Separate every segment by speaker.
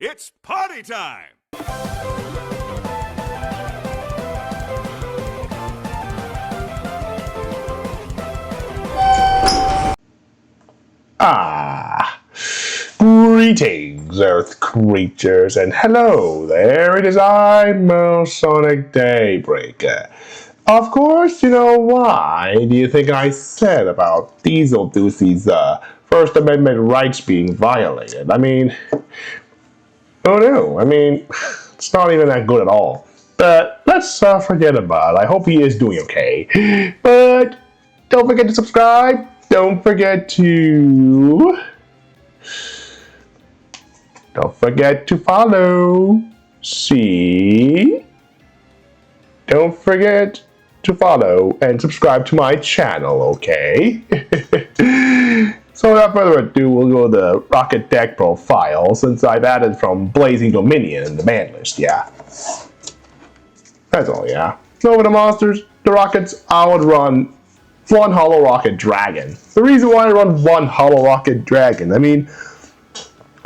Speaker 1: It's party time!
Speaker 2: Greetings, Earth creatures, and hello there, it is I, Sonic Daybreaker. Of course, you know why do you think I said about Diesel Doocy's First Amendment rights being violated? Oh no, it's not even that good at all. But let's forget about it. I hope he is doing okay. But don't forget to subscribe. Don't forget to follow. See? Don't forget to follow and subscribe to my channel, okay? So without further ado, we'll go to the Rokket deck profile since I've added from Blazing Dominion in the Banlist, yeah. That's all, yeah. So for the monsters, the Rockets, I would run one Hollow Rokket Dragon. The reason why I run one Hollow Rokket Dragon, when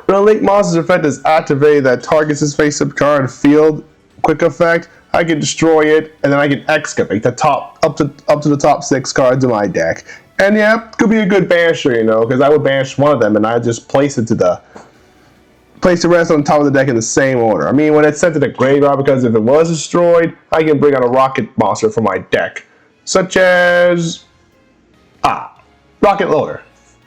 Speaker 2: a Link Monster's effect is activated that targets his face-up card field quick effect, I can destroy it, and then I can excavate the top up to the top 6 cards of my deck. And yeah, could be a good banisher, because I would banish one of them and I just place the rest on top of the deck in the same order. When it's sent to the graveyard, because if it was destroyed, I can bring out a Rokket monster from my deck, such as Rokket Loader.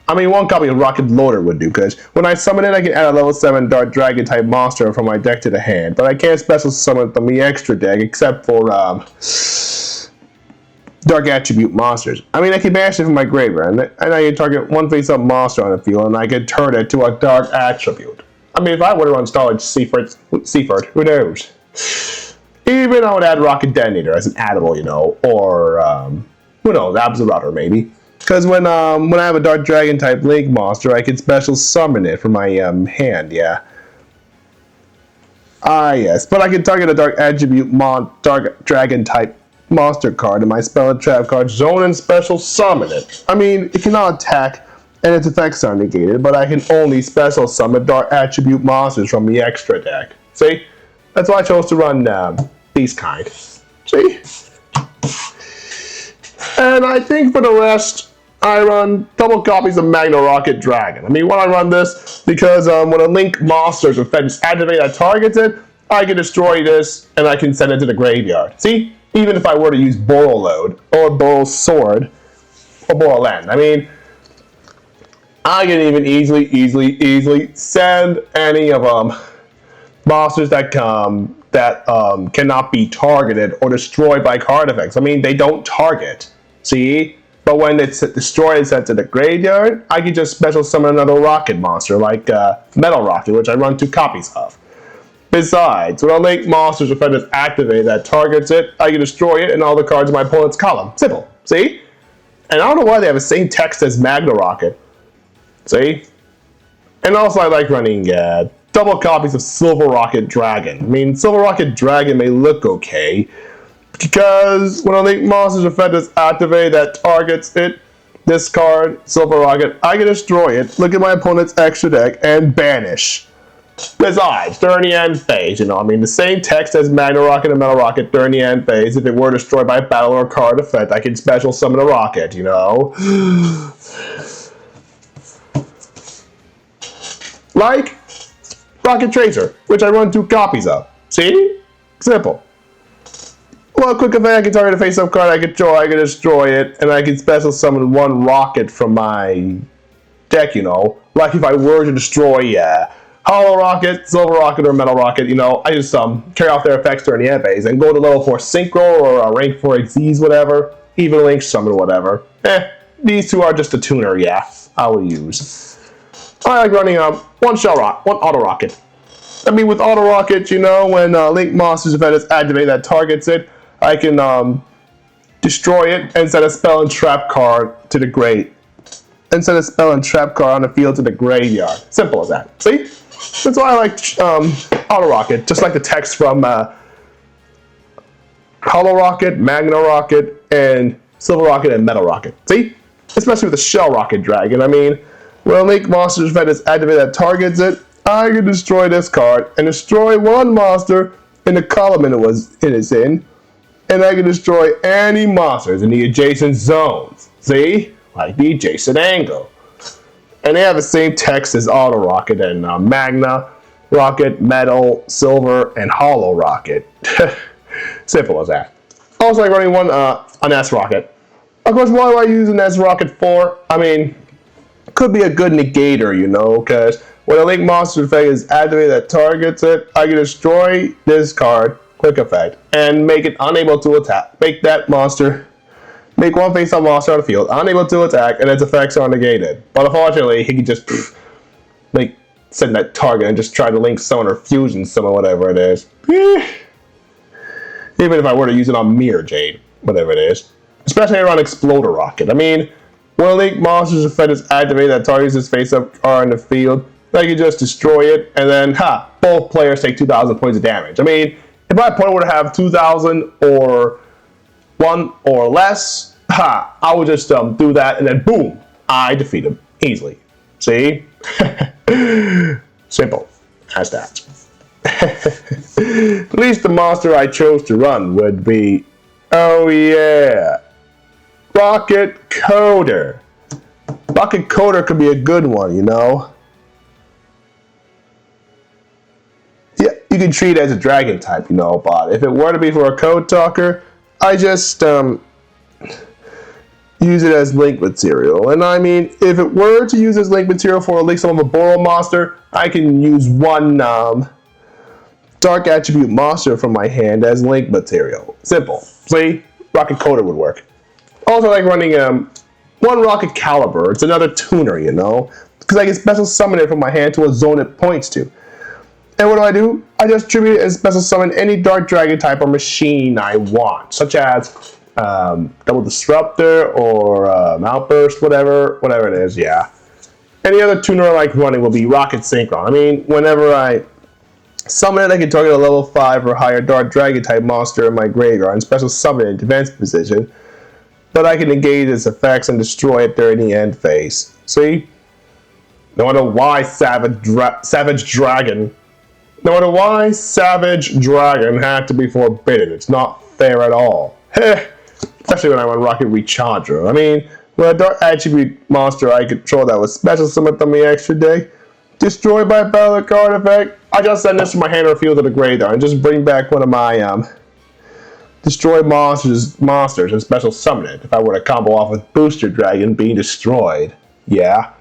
Speaker 2: One copy of Rokket Loader would do, because when I summon it, I can add a level 7 Dark Dragon type monster from my deck to the hand, but I can't special summon it from the extra deck except for Dark Attribute monsters. I can banish it from my graveyard, and I can target one face-up monster on the field, and I can turn it to a Dark Attribute. If I would have run Starlight Seaford, who knows? Even I would add Rokket Detonator as an addable, or who knows, Absolutor maybe. Because when I have a Dark Dragon type Link monster, I can special summon it from my hand, yeah. Yes, but I can target a Dark Attribute Dark Dragon type monster card in my spell and trap card zone and special summon it. It cannot attack and its effects are negated, but I can only special summon Dark Attribute monsters from the extra deck. See? That's why I chose to run these kind. See? And I think for the rest, I run double copies of Magna Rokket Dragon. When I run this, because when a Link monster's effect is activated that targets it, I can destroy this and I can send it to the graveyard. See? Even if I were to use Boral Load, or Boral Sword, or Boral End. I can even easily send any of monsters that cannot be targeted or destroyed by card effects. They don't target. See? But when it's destroyed and sent to the graveyard, I can just special summon another Rokket monster, like Metal Rokket, which I run 2 copies of. Besides, when a Link monster's effect is activated that targets it, I can destroy it and all the cards in my opponent's column. Simple. See? And I don't know why they have the same text as Magna Rokket. See? And also I like running double copies of Silver Rokket Dragon. Silver Rokket Dragon may look okay, because when a Link monster's effect is activated that targets it, this card, Silver Rokket, I can destroy it, look at my opponent's extra deck, and banish. Besides, during the end phase, the same text as Magna Rokket and Metal Rokket during the end phase, if it were destroyed by a battle or card effect, I can special summon a Rokket, Like Rokket Tracer, which I run 2 copies of. See? Simple. Well, quick effect, I can target a face-up card, I can destroy it, and I can special summon 1 Rokket from my deck, Like if I were to destroy, Hollow Rokket, Silver Rokket, or Metal Rokket, I just carry off their effects during the end phase and go to level 4 Synchro or rank 4 Xyz, whatever, even Link Summon, whatever. These 2 are just a tuner, yeah, I will use. I like running one Auto Rokket. With Auto Rokket, when Link Monster's effect is activated that targets it, I can destroy it and send a spell and trap card to the grave. And send a spell and trap card on the field to the graveyard. Simple as that. See? That's why I like Auto Rokket, just like the text from Hollow Rokket, Magna Rokket, and Silver Rokket and Metal Rokket. See? Especially with the Shell Rokket Dragon. When a Link monster's effect is activated that targets it, I can destroy this card and destroy one monster in the column it is in, and I can destroy any monsters in the adjacent zones. See? Like the adjacent angle. And they have the same text as Auto Rocket and Magna Rocket, Metal, Silver, and Hollow Rocket. Simple as that. Also, like running an S Rocket. Of course, what do I use an S Rocket for? I mean, could be a good negator, you know, because when a Link Monster effect is activated that targets it, I can destroy this card, quick effect, and make it unable to attack. Make one face-up monster on the field unable to attack, and its effects are negated. But unfortunately, he can just send that target and just try to link summon or fusion summon, whatever it is. Even if I were to use it on Mirror Jade, whatever it is. Especially around Exploder Rocket. I mean, when a Link Monster's effect is activated that targets his face-up card in the field, I can just destroy it, and then, both players take 2,000 points of damage. I mean, if my opponent were to have 2,000 or 1 or less, I would just do that, and then boom, I defeat him easily. See? Simple as that. At least the monster I chose to run would be, oh yeah, Rocket Coder. Rocket Coder could be a good one, you know? Yeah, you can treat it as a dragon type, you know, but if it were to be for a code talker, I just use it as link material. And I mean, if it were to use as link material for at least some of a Boro monster, I can use one dark attribute monster from my hand as link material. Simple. See? Rocket Coder would work. Also, like running one Rocket Caliber. It's another tuner, you know, because I can special summon it from my hand to a zone it points to. And what do? I just tribute it and special summon any Dark Dragon type or machine I want, such as Double Disruptor or Outburst, whatever it is, yeah. Any other tuner I like running will be Rocket Synchron. I mean, whenever I summon it, I can target a level 5 or higher Dark Dragon type monster in my graveyard and special summon it in defense position, but I can negate its effects and destroy it during the end phase. See? No matter why Savage Dragon had to be forbidden. It's not fair at all. Especially when I run Rocket Recharger. I mean, when a Dark Attribute monster I control that was special summoned on the extra day, destroyed by a battle card effect, I just send this from my hand or field to the graveyard and just bring back one of my destroy monsters and special summon it if I were to combo off with Booster Dragon being destroyed. Yeah.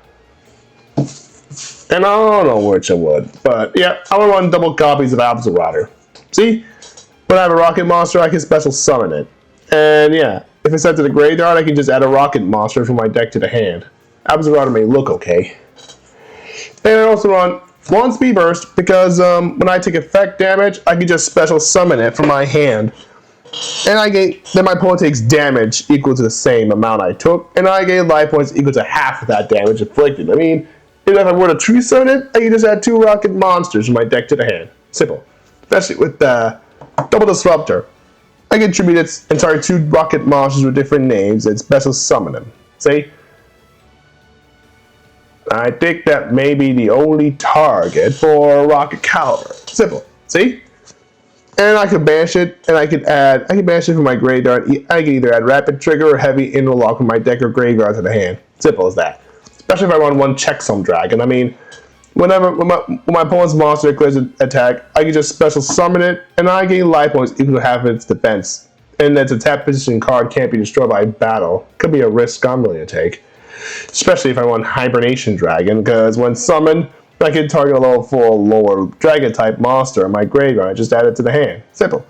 Speaker 2: And I don't know which I would, but yeah, I'm gonna run double copies of Absorator. See? When I have a rocket monster, I can special summon it. And yeah, if it's sent to the graveyard, I can just add a rocket monster from my deck to the hand. Absorator may look okay. And I also run one Speed Burst because when I take effect damage, I can just special summon it from my hand. And then my opponent takes damage equal to the same amount I took, and I gain life points equal to half of that damage inflicted. I mean, if I were to tree summon it, I can just add 2 rocket monsters from my deck to the hand. Simple. Especially with Double Disruptor. I can attribute its entire 2 rocket monsters with different names and special summon them. See? I think that may be the only target for Rocket Caliber. Simple. See? And I can banish it, and I can banish it from my graveyard. I can either add Rapid Trigger or Heavy Interlock from my deck or graveyard to the hand. Simple as that. Especially if I run one Checksum Dragon. I mean, when my opponent's monster declares an attack, I can just special summon it, and I gain life points equal to half of its defense. And its attack position card can't be destroyed by battle. Could be a risk I'm willing to take. Especially if I run Hibernation Dragon, because when summoned, I can target a level 4 lower dragon type monster in my graveyard and just add it to the hand. Simple.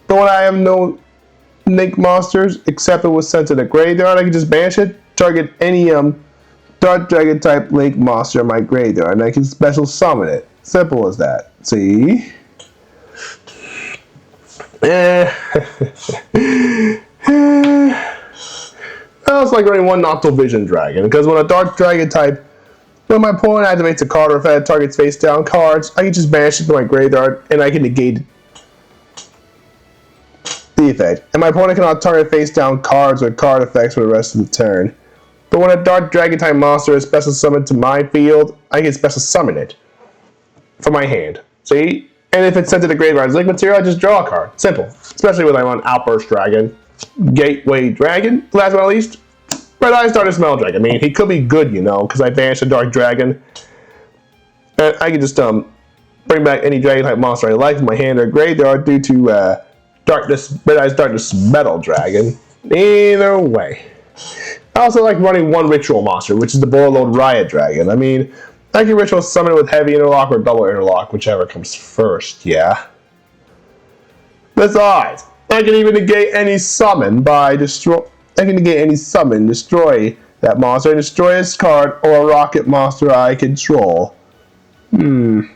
Speaker 2: But when I have no Link monsters, except it was sent to the graveyard, I can just banish it, target any Dark Dragon type Link monster in my graveyard, and I can special summon it. Simple as that. See? I also like running one Noctovision Vision Dragon, because when a Dark Dragon type, when my opponent activates a card or if it targets face down cards, I can just banish it to my graveyard and I can negate the effect. And my opponent cannot target face down cards or card effects for the rest of the turn. But when a Dark Dragon type monster is special summoned to my field, I can special summon it. from my hand. See? And if it's sent to the graveyard as link material, I just draw a card. Simple. Especially when I run Outburst Dragon, Gateway Dragon, last but not least, Red Eyes Dark Smell Dragon. I mean, he could be good, you know, because I banished a Dark Dragon. And I can just bring back any dragon-type monster I like from my hand or graveyard due to Red Eyes Darkness Metal Dragon. Either way. I also like running one ritual monster, which is the Borreload Riot Dragon. I mean, I can ritual summon it with heavy interlock or double interlock, whichever comes first, yeah. Besides, I can even negate any summon by destroy that monster and destroy its card or a rocket monster I control. Who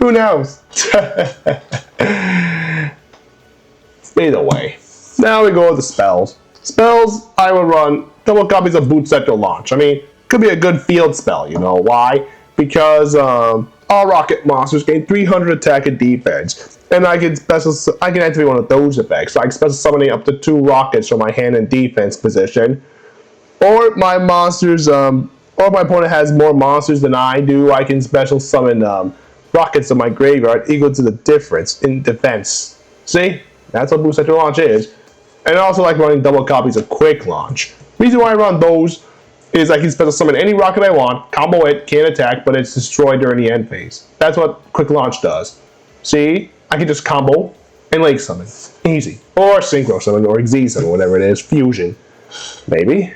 Speaker 2: knows? Either way. Now we go with the spells. Spells, I will run double copies of Boot Sector Launch. I mean, could be a good field spell, you know. Why? Because all rocket monsters gain 300 attack and defense. And I can activate one of those effects. So I can special summoning up to 2 rockets from my hand and defense position. Or my monsters, or if my opponent has more monsters than I do, I can special summon rockets in my graveyard equal to the difference in defense. See? That's what Boot Sector Launch is. And I also like running double copies of Quick Launch. Reason why I run those is I can special summon any rocket I want, combo it, can't attack, but it's destroyed during the end phase. That's what Quick Launch does. See? I can just combo and Lake Summon. Easy. Or Synchro Summon, or Xyz Summon, whatever it is. Fusion. Maybe.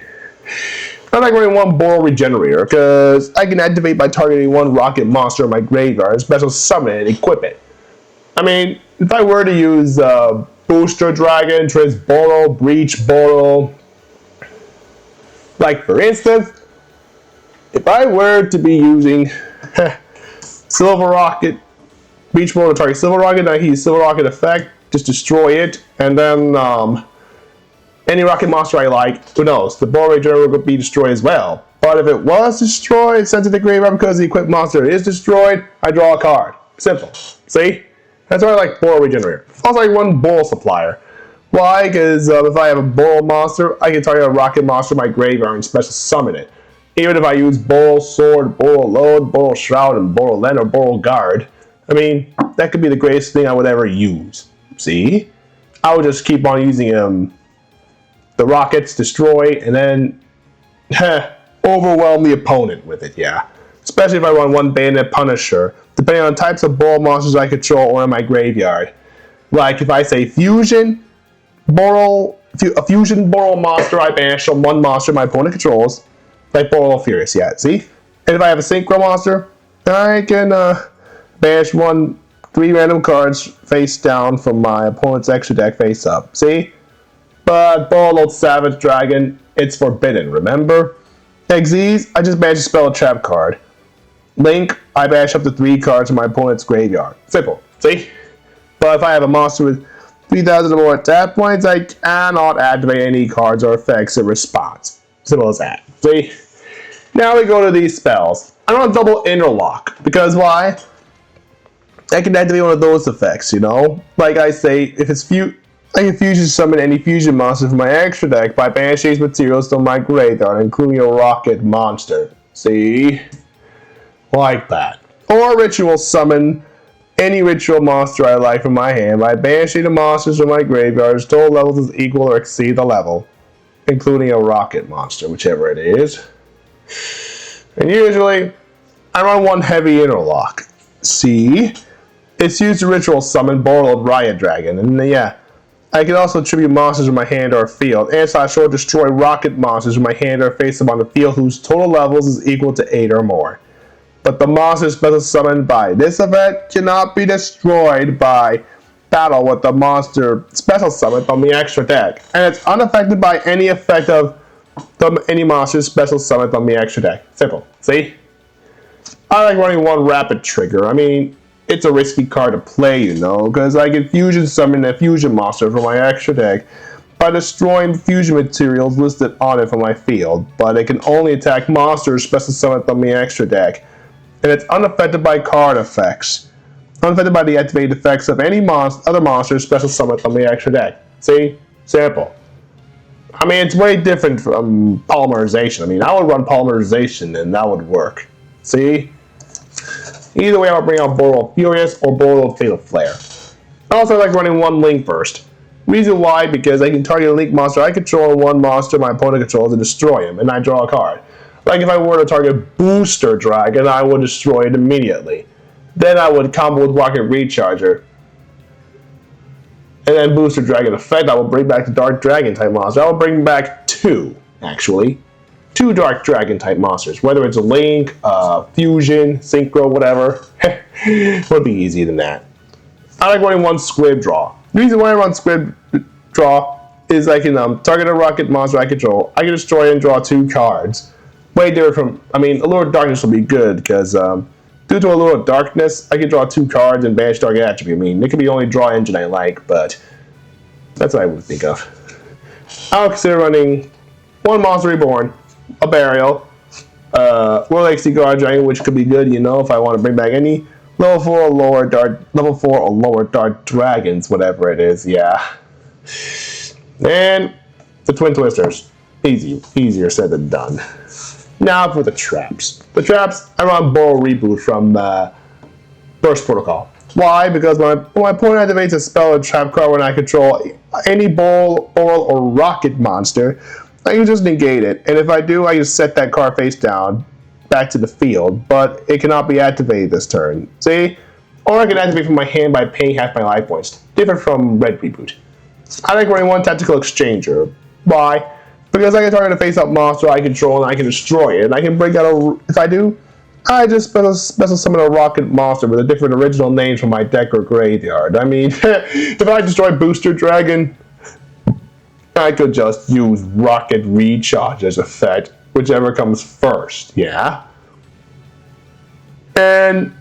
Speaker 2: I like running one Boral Regenerator, because I can activate by targeting one rocket monster in my graveyard, special summon and equip it. I mean, if I were to use Booster Dragon, Boral, Breach Boral, like for instance, if I were to be using Silver Rocket, Breach Boral to target Silver Rocket, I can use Silver Rocket effect, just destroy it, and then any rocket monster I like, who knows, the Boral Regenerator would be destroyed as well. But if it was destroyed, sent to the graveyard because the equipped monster is destroyed, I draw a card. Simple. See? That's why I like Boral Regenerator. Also, I run Boral Supplier. Why? Because if I have a Boral monster, I can target a rocket monster in my graveyard and special summon it. Even if I use Boral Sword, Boral Load, Boral Shroud, and Boral Lend or Boral Guard, I mean, that could be the greatest thing I would ever use. See? I would just keep on using the rockets, destroy, and then overwhelm the opponent with it, yeah. Especially if I run one Bayonet Punisher, depending on types of Boral monsters I control or in my graveyard. Like if I say Fusion, Boral, a Fusion Boral monster, I banish from one monster my opponent controls, like Boral Furious, yeah, see? And if I have a Synchro monster, I can banish 3 random cards face down from my opponent's extra deck face up, see? But Borreload Savage Dragon, it's forbidden, remember? Xyz, I just banish a spell trap card. Link, I banish up to 3 cards from my opponent's graveyard. Simple, see? But if I have a monster with 3,000 or more attack points, I cannot activate any cards or effects in response. Simple as that, see? Now we go to these spells. I run double interlock, because why? I can activate one of those effects, you know? Like I say, if it's I can fusion summon any fusion monster from my extra deck by banishing these materials to my graveyard, including a rocket monster. See? Like that. Or ritual summon any ritual monster I like from my hand by banishing the monsters from my graveyard's total levels is equal or exceed the level, including a rocket monster, whichever it is. And usually, I run one heavy interlock. See? It's used to ritual summon Borreload Riot Dragon, and yeah, I can also tribute monsters in my hand or field, and so I shall destroy rocket monsters in my hand or face them on the field whose total levels is equal to 8 or more. But the monsters special summoned by this event cannot be destroyed by battle with the monster special summoned from the extra deck, and it's unaffected by any effect of any monster special summoned from the extra deck. Simple. See? I like running one Rapid Trigger. I mean, it's a risky card to play, you know, because I can fusion summon a fusion monster from my extra deck by destroying fusion materials listed on it from my field, but it can only attack monsters special summoned from the extra deck, and it's unaffected by card effects, unaffected by the activated effects of any other monsters special summoned from the extra deck. See? Simple. I mean, it's way different from polymerization. I mean, I would run polymerization and that would work. See? Either way, I'll bring out Boral Furious or Boral Fatal Flare. I also like running one Link Burst. Reason why, because I can target a Link monster I control one monster my opponent controls and destroy him, and I draw a card. Like if I were to target Booster Dragon, I would destroy it immediately. Then I would combo with Rokket Recharger. And then Booster Dragon effect, I will bring back the Dark Dragon type monster. I will bring back two, actually. Two Dark Dragon type monsters. Whether it's a Link, Fusion, Synchro, whatever. It would be easier than that. I like running one Squib Draw. The reason why I run Squib Draw is I can target a Rokket monster I control. I can destroy and draw two cards. Way different from, Allure of Darkness will be good because due to Allure of Darkness, I can draw two cards and banish target attribute. It could be the only draw engine I like, but that's what I would think of. I'll consider running one Monster Reborn, a Burial, World XD Guard Dragon, which could be good, if I want to bring back any level 4 or lower Dark Dragons, whatever it is, yeah. And the Twin Twisters. Easier said than done. Now for the traps. The traps, I run Boral Reboot from Burst Protocol. Why? Because when my opponent activates a spell or trap card when I control any Boral or Rokket monster, I can just negate it. And if I do, I just set that card face down back to the field, but it cannot be activated this turn. See? Or I can activate from my hand by paying half my life points. Different from Red Reboot. I like running one Tactical Exchanger. Why? Because I can target a face-up monster I control and I can destroy it. And I can bring out if I do, I just special summon a Rokket monster with a different original name from my deck or graveyard. If I destroy Booster Dragon, I could just use Rokket Recharge as effect, whichever comes first, yeah? And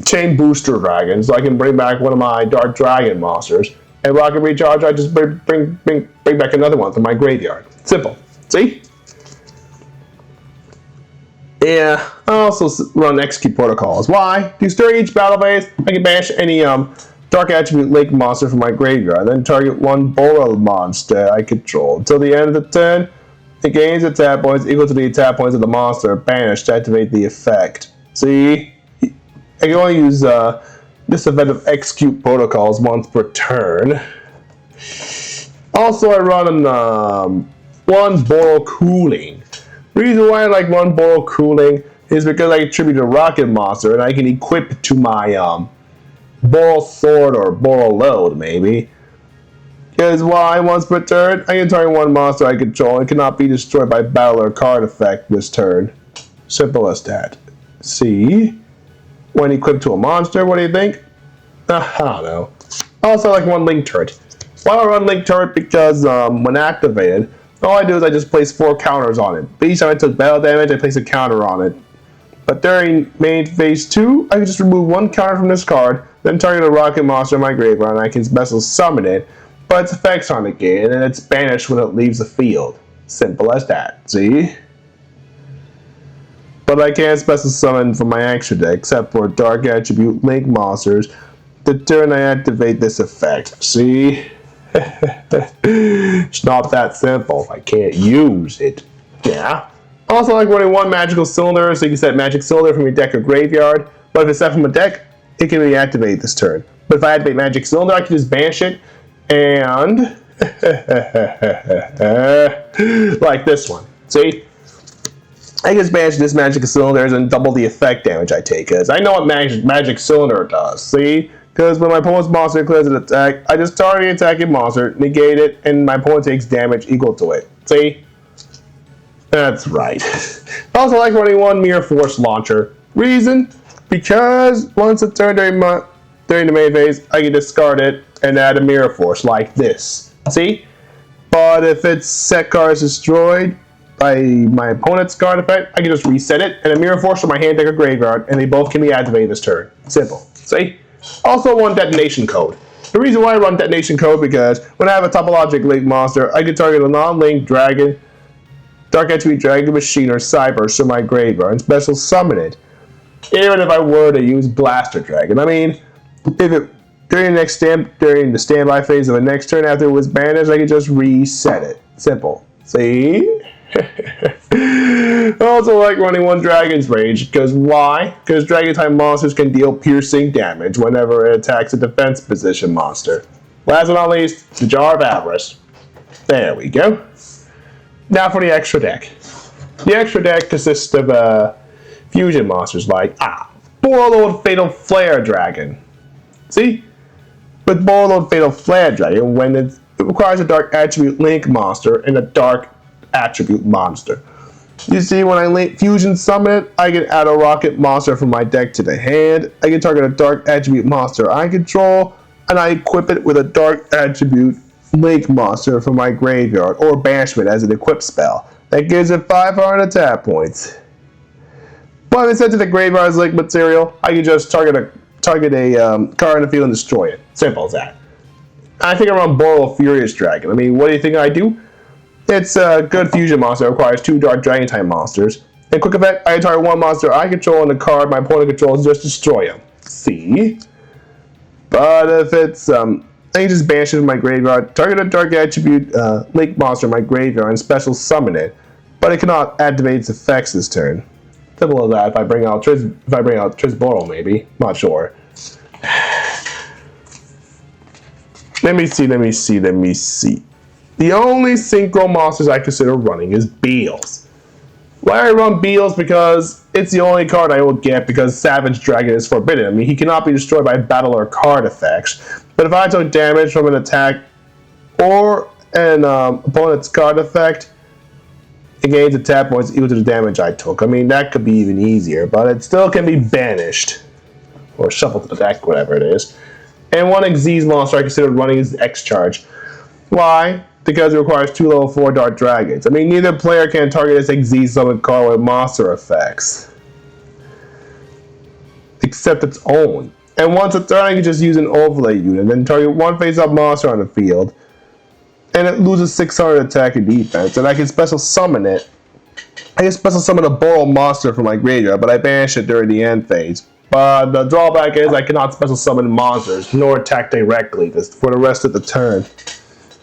Speaker 2: chain Booster Dragon, so I can bring back one of my Dark Dragon monsters. And Rokket Recharge, I just bring back another one from my graveyard. Simple. See? Yeah, I also run Execute Protocols. Why? Because during each battle phase, I can banish any Dark Attribute Link monster from my graveyard, then target one Boral monster I control. Until the end of the turn, it gains attack points equal to the attack points of the monster banished to activate the effect. See? I can only use this event of Execute Protocols once per turn. Also, I run one Boral Cooling. The reason why I like one Boral Cooling is because I attribute a Rokket monster and I can equip it to my Boral Sword or Boral Load, maybe. Because why once per turn, I can target one monster I control and cannot be destroyed by battle or card effect this turn. Simple as that. See? When equipped to a monster, what do you think? I don't know. Also, I like one Link Turret. Why do I run Link Turret? Because when activated, all I do is I just place 4 counters on it. But each time I took battle damage, I place a counter on it. But during main phase 2, I can just remove 1 counter from this card, then target a Rokket monster in my graveyard, and I can special summon it, but its effects aren't negated, and it's banished when it leaves the field. Simple as that, see? But I can't special summon from my extra deck, except for Dark Attribute Link monsters, the turn I activate this effect. See? It's not that simple. I can't use it. Yeah. Also, I like running one Magical Cylinder, so you can set Magic Cylinder from your deck or graveyard. But if it's set from a deck, it can be activated this turn. But if I activate Magic Cylinder, I can just banish it and like this one. See? I just banish this Magic Cylinder and double the effect damage I take, because I know what Magic Cylinder does. See? Because when my opponent's monster clears an attack, I just target the attacking monster, negate it, and my opponent takes damage equal to it. See? That's right. I also like running one Mirror Force Launcher. Reason? Because once it's turned during the main phase, I can discard it and add a Mirror Force like this. See? But if its set card is destroyed by my opponent's card effect, I can just reset it and a Mirror Force from my hand, deck, or graveyard, and they both can be activated this turn. Simple. See? Also one Detonation Code. The reason why I run Detonation Code because when I have a Topologic Link monster, I can target a non-Link Dragon, Dark Attribute Dragon Machine, or Cyburst from my graveyard and special summon it. Even if I were to use Blaster Dragon. If it during the standby phase of the next turn after it was banished, I could just reset it. Simple. See? I also like running one Dragon's Rage, because why? Because Dragon-type monsters can deal piercing damage whenever it attacks a defense position monster. Last but not least, the Jar of Avarice. There we go. Now for the extra deck. The extra deck consists of fusion monsters like Borreload Fatal Flare Dragon. See? With Borreload Fatal Flare Dragon, when it requires a dark attribute link monster and a dark attribute monster. You see, when I fusion summon it, I can add a Rokket monster from my deck to the hand. I can target a dark attribute monster I control, and I equip it with a dark attribute link monster from my graveyard, or banishment as an equip spell. That gives it 500 attack points. But if it's sent to the graveyard as link material, I can just target a card in the field and destroy it. Simple as that. I think I run Borreload Furious Dragon. I mean, what do you think I do? It's a good fusion monster that requires 2 dark dragon type monsters. In quick effect, I target one monster I control and the card my opponent controls, just destroy him. See? But if it's, I can just banish it from my graveyard, target a dark attribute link monster in my graveyard and special summon it. But it cannot activate its effects this turn. Simple as that. If I bring out Trisboro, maybe. Not sure. Let me see. The only synchro monsters I consider running is Beals. Why I run Beals? Because it's the only card I will get because Savage Dragon is forbidden. I mean, he cannot be destroyed by battle or card effects. But if I took damage from an attack or an opponent's card effect, it gains attack points equal to the damage I took. I mean, that could be even easier, but it still can be banished. Or shuffled to the deck, whatever it is. And one Xyz monster I consider running is X-Charge. Why? Because it requires 2 level 4 Dark Dragons. I mean, neither player can target this Xyz summon card with monster effects. Except its own. And once a turn, I can just use an overlay unit, and then target one face-up monster on the field. And it loses 600 attack and defense, and I can special summon it. I can special summon a Borreload monster from my graveyard, but I banish it during the end phase. But the drawback is I cannot special summon monsters, nor attack directly for the rest of the turn.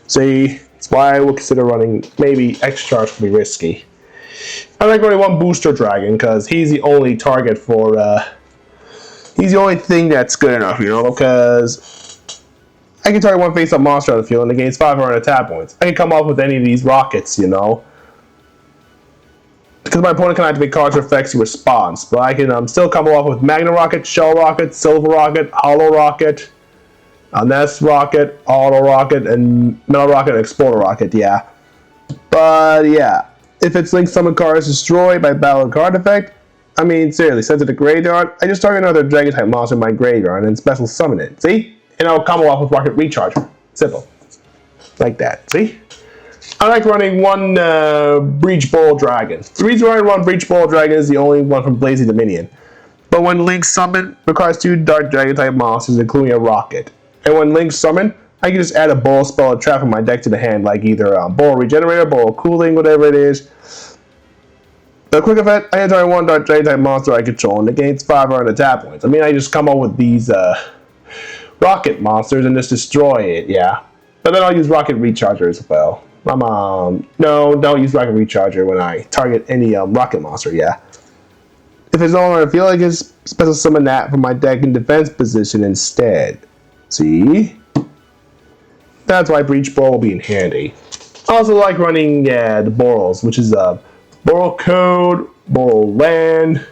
Speaker 2: See, that's why I will consider running maybe X-Charge to be risky. I like running one Booster Dragon, because he's the only target for, he's the only thing that's good enough, you know, because I can target one face-up monster on the field and it gains 500 attack points. I can come off with any of these Rockets, you know. Because my opponent can activate cards or effects he responds, but I can still come off with Magna Rokket, Shell Rokket, Silver Rokket, Hollow Rokket, Nest Rokket, Auto Rokket, and Metal Rokket, and Exploder Rokket, yeah. But yeah, if its Link Summon card is destroyed by battle card effect, I mean, seriously, send it to the graveyard, I just target another Dragon type monster in my graveyard and then special summon it, see? And I'll combo off with Rokket Recharge. Simple. Like that, see? I like running one Breach Bowl Dragon. The reason why I run Breach Bowl Dragon is the only one from Blazing Dominion. But when Link Summon, requires 2 Dark Dragon type monsters, including a Rokket. And when Link Summon, I can just add a Bowl spell or trap from my deck to the hand, like either Bowl Regenerator, Bowl Cooling, whatever it is. The quick effect, I can target one Dark Dragon type monster I control, and it gains 500 attack points. I mean, I just come up with these Rokket monsters and just destroy it, yeah. But then I'll use Rokket Recharger as well. No, don't use Rokket Recharger when I target any Rokket monster, yeah. If it's no longer I feel like it's special summon that from my deck in defense position instead. See? That's why Breach Bowl will be in handy. I also like running the Borrels, which is Borrel Code, Borrel Land,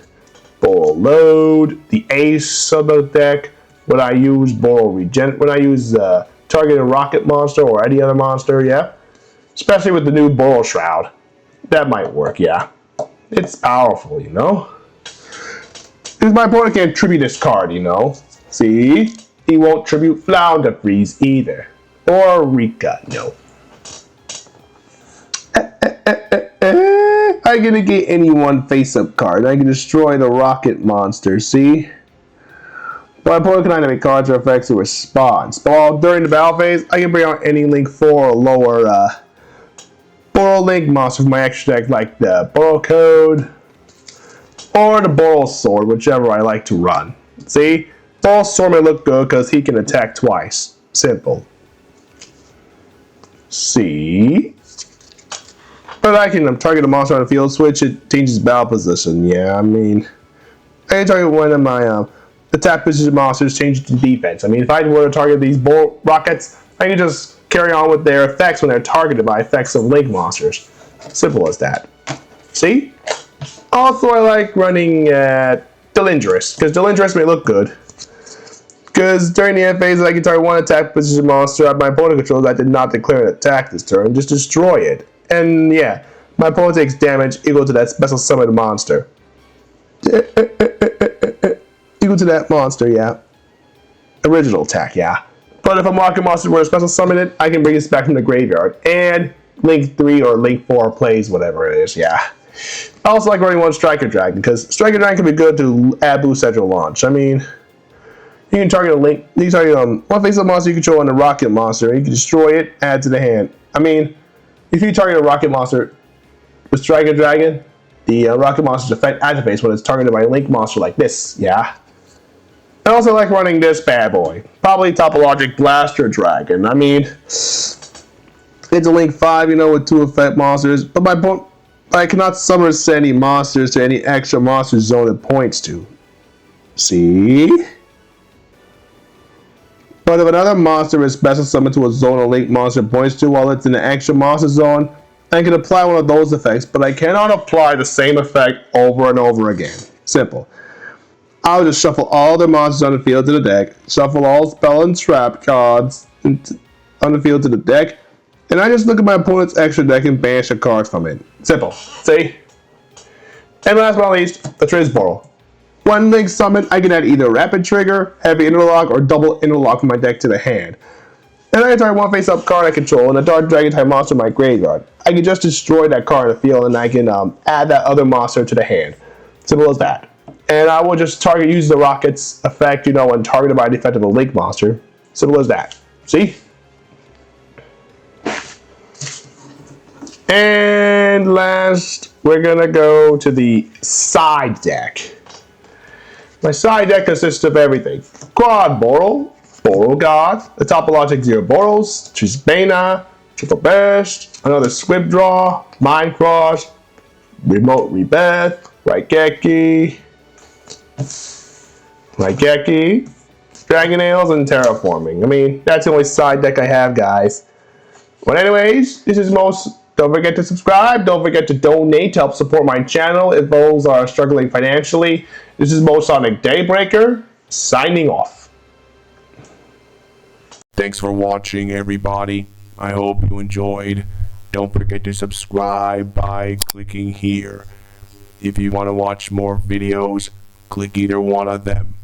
Speaker 2: Borrel Load, the Ace of the deck. When I use target a Rokket monster or any other monster, yeah. Especially with the new Borrel Shroud. That might work, yeah. It's powerful, you know. Because my opponent can't tribute this card, you know. See? He won't tribute Flounder Freeze either. Or Rika, no. I'm gonna get any one face-up card. I can destroy the Rokket monster, see? My opponent can activate cards or effects to respond. But during the battle phase, I can bring out any Link 4 or lower Borrel Link monster from my extra deck, like the Borrel Code or the Borrel Sword, whichever I like to run. See? Borrel Sword may look good because he can attack twice. Simple. See? But I can target a monster on the field, switch it, changes battle position. Yeah, I mean, I can target one of my attack position monsters, change it to defense. I mean, if I were to target these rockets, I can just carry on with their effects when they're targeted by effects of link monsters. Simple as that. See? Also, I like running Delindrous, because Delindrous may look good. Because during the end phase, I can target one attack position monster at my opponent controls that did not declare an attack this turn, just destroy it. And yeah, my opponent takes damage equal to that special summoned monster. Equal to that monster, yeah. Original attack, yeah. But if a market monster were to special summon it, I can bring it back from the graveyard. And Link 3 or Link 4 plays whatever it is, yeah. I also like running one Striker Dragon, because Striker Dragon can be good to add boost central launch. I mean, you can target a Link, you can target one face-up monster you control on the Rokket monster, you can destroy it, add to the hand. I mean, if you target a Rokket monster with Striker Dragon, the Rokket monster's effect activates when it's targeted by a Link monster like this, yeah. I also like running this bad boy, probably Topologic Blaster Dragon. I mean, it's a Link 5, you know, with 2 effect monsters, but I cannot summon any monsters to any extra monster zone it points to. See? But if another monster is special summoned to a zone a Link monster points to while it's in the extra monster zone, I can apply one of those effects, but I cannot apply the same effect over and over again. Simple. I'll just shuffle all the monsters on the field to the deck, shuffle all spell and trap cards on the field to the deck, and I just look at my opponent's extra deck and banish a card from it. Simple. See? And last but not least, the Trisboro. When Link summoned, I can add either Rapid Trigger, Heavy Interlock, or Double Interlock from my deck to the hand. And I can target one face-up card I control and a Dark Dragon type monster in my graveyard. I can just destroy that card in the field and I can add that other monster to the hand. Simple as that. And I will just use the Rocket's effect, you know, when targeted by the effect of a Link monster. Simple as that. See? And last, we're gonna go to the side deck. My side deck consists of everything. Quad Boral, Boral God, the Topologic Zero Borals, Trisbana, Triple Burst, another Swift Draw, Mind Cross, Remote Rebirth, Raigeki, Dragon Nails, and Terraforming. I mean, that's the only side deck I have, guys. But anyways, this is most. Don't forget to subscribe. Don't forget to donate to help support my channel if those are struggling financially. This is Mosonic Daybreaker, signing off.
Speaker 1: Thanks for watching, everybody. I hope you enjoyed. Don't forget to subscribe by clicking here. If you want to watch more videos, click either one of them.